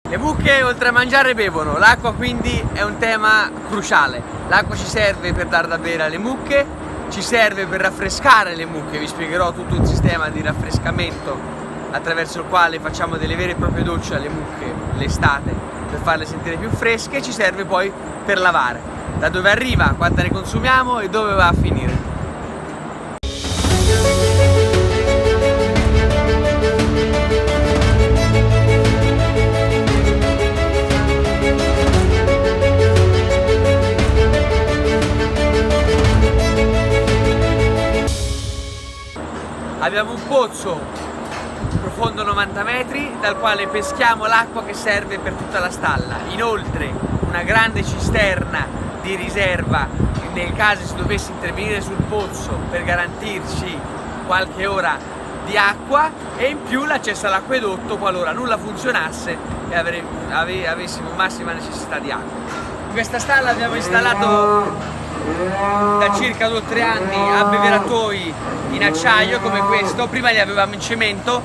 Le mucche oltre a mangiare bevono, l'acqua quindi è un tema cruciale. L'acqua ci serve per dar da bere alle mucche, ci serve per raffrescare le mucche, vi spiegherò tutto un sistema di raffrescamento attraverso il quale facciamo delle vere e proprie docce alle mucche l'estate per farle sentire più fresche, ci serve poi per lavare. Da dove arriva, quanta ne consumiamo e dove va a finire. Abbiamo un pozzo profondo 90 metri dal quale peschiamo l'acqua che serve per tutta la stalla. Inoltre una grande cisterna di riserva nel caso si dovesse intervenire sul pozzo per garantirci qualche ora di acqua, e in più l'accesso all'acquedotto qualora nulla funzionasse e avessimo massima necessità di acqua. In questa stalla abbiamo installato da circa 2 o 3 anni abbeveratoi in acciaio come questo. Prima li avevamo in cemento.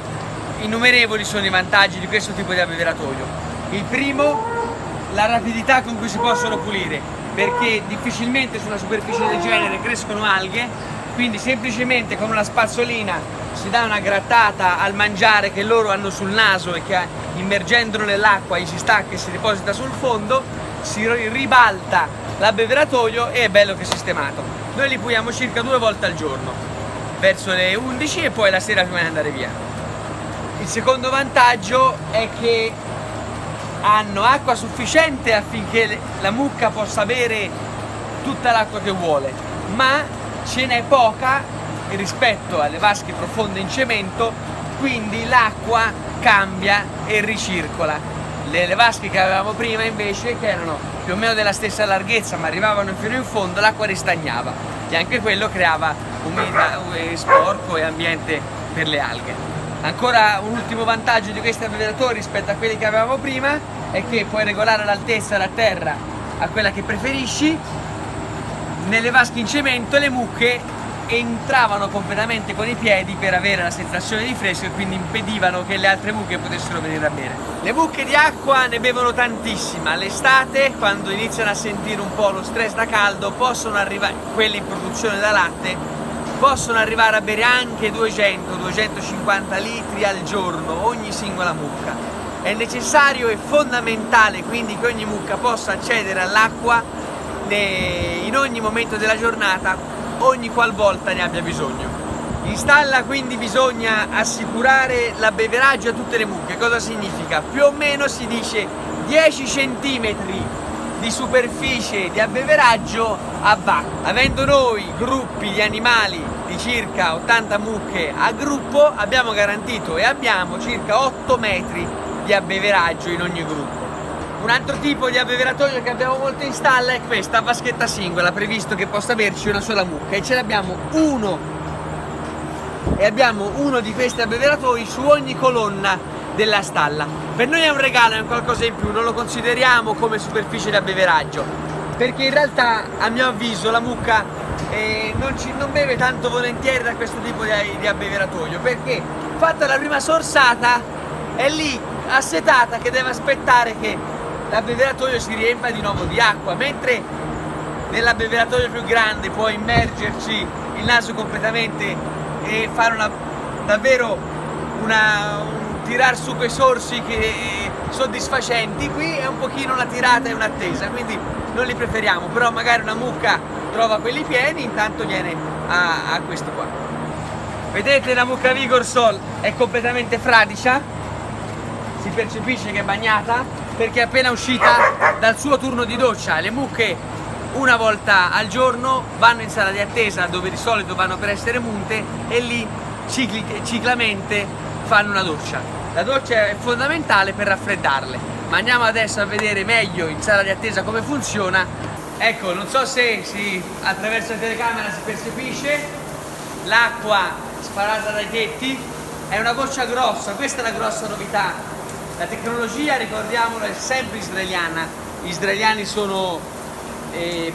Innumerevoli sono i vantaggi di questo tipo di abbeveratoio. Il primo, la rapidità con cui si possono pulire, perché difficilmente su una superficie del genere crescono alghe, quindi semplicemente con una spazzolina si dà una grattata al mangiare che loro hanno sul naso e che immergendolo nell'acqua gli si stacca e si deposita sul fondo, si ribalta l'abbeveratoio e è bello che è sistemato. Noi li puliamo circa 2 volte al giorno, verso le 11 e poi la sera prima di andare via. Il secondo vantaggio è che hanno acqua sufficiente affinché la mucca possa bere tutta l'acqua che vuole, ma ce n'è poca rispetto alle vasche profonde in cemento, quindi l'acqua cambia e ricircola. Le vasche che avevamo prima invece, che erano più o meno della stessa larghezza ma arrivavano fino in fondo, l'acqua ristagnava e anche quello creava umidità, sporco e ambiente per le alghe. Ancora un ultimo vantaggio di questi abbeveratori rispetto a quelli che avevamo prima è che puoi regolare l'altezza da terra a quella che preferisci. Nelle vasche in cemento le mucche entravano completamente con i piedi per avere la sensazione di fresco e quindi impedivano che le altre mucche potessero venire a bere. Le mucche di acqua ne bevono tantissima. L'estate, quando iniziano a sentire un po' lo stress da caldo, possono arrivare, quelle in produzione da latte, possono arrivare a bere anche 200-250 litri al giorno ogni singola mucca. È necessario e fondamentale quindi che ogni mucca possa accedere all'acqua in ogni momento della giornata, ogni qualvolta ne abbia bisogno. In stalla quindi bisogna assicurare l'abbeveraggio a tutte le mucche. Cosa significa? Più o meno si dice 10 centimetri di superficie di abbeveraggio a vacca. Avendo noi gruppi di animali di circa 80 mucche a gruppo, abbiamo garantito e abbiamo circa 8 metri di abbeveraggio in ogni gruppo. Un altro tipo di abbeveratoio che abbiamo molto in stalla è questa, a vaschetta singola, previsto che possa averci una sola mucca, e ce l'abbiamo uno di questi abbeveratoi su ogni colonna della stalla. Per noi è un regalo, è un qualcosa in più, non lo consideriamo come superficie di abbeveraggio, perché in realtà a mio avviso la mucca non beve tanto volentieri da questo tipo di abbeveratoio, perché fatta la prima sorsata è lì assetata che deve aspettare che l'abbeveratoio si riempia di nuovo di acqua, mentre nell'abbeveratoio più grande può immergerci il naso completamente e fare davvero un tirar su quei sorsi soddisfacenti. Qui è un pochino una tirata e un'attesa, quindi non li preferiamo, però magari una mucca trova quelli pieni, intanto viene a questo qua. Vedete, la mucca Vigor Sol è completamente fradicia, si percepisce che è bagnata perché è appena uscita dal suo turno di doccia. Le mucche una volta al giorno vanno in sala di attesa, dove di solito vanno per essere munte, e lì ciclicamente fanno una doccia. La doccia è fondamentale per raffreddarle, ma andiamo adesso a vedere meglio in sala di attesa come funziona. Ecco, non so se attraverso la telecamera si percepisce l'acqua sparata dai tetti, è una goccia grossa, questa è la grossa novità. La tecnologia, ricordiamolo, è sempre israeliana. Gli israeliani sono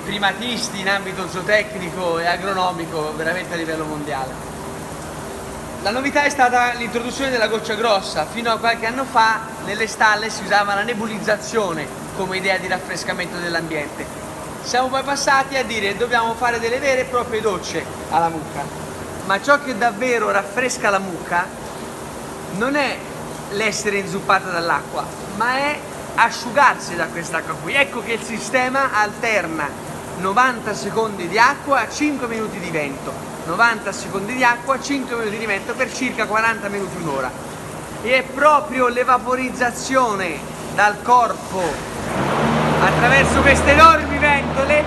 primatisti in ambito zootecnico e agronomico veramente a livello mondiale. La novità è stata l'introduzione della goccia grossa. Fino a qualche anno fa nelle stalle si usava la nebulizzazione come idea di raffrescamento dell'ambiente. Siamo poi passati a dire dobbiamo fare delle vere e proprie docce alla mucca. Ma ciò che davvero raffresca la mucca non è l'essere inzuppata dall'acqua, ma è asciugarsi da quest'acqua qui. Ecco che il sistema alterna 90 secondi di acqua a 5 minuti di vento, 90 secondi di acqua a 5 minuti di vento per circa 40 minuti, un'ora. E è proprio l'evaporizzazione dal corpo attraverso queste enormi ventole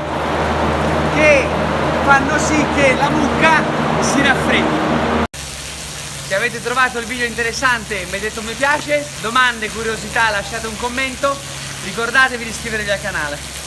che fanno sì che la mucca si raffreddi. Se avete trovato il video interessante mettete un mi piace, domande, curiosità lasciate un commento, ricordatevi di iscrivervi al canale.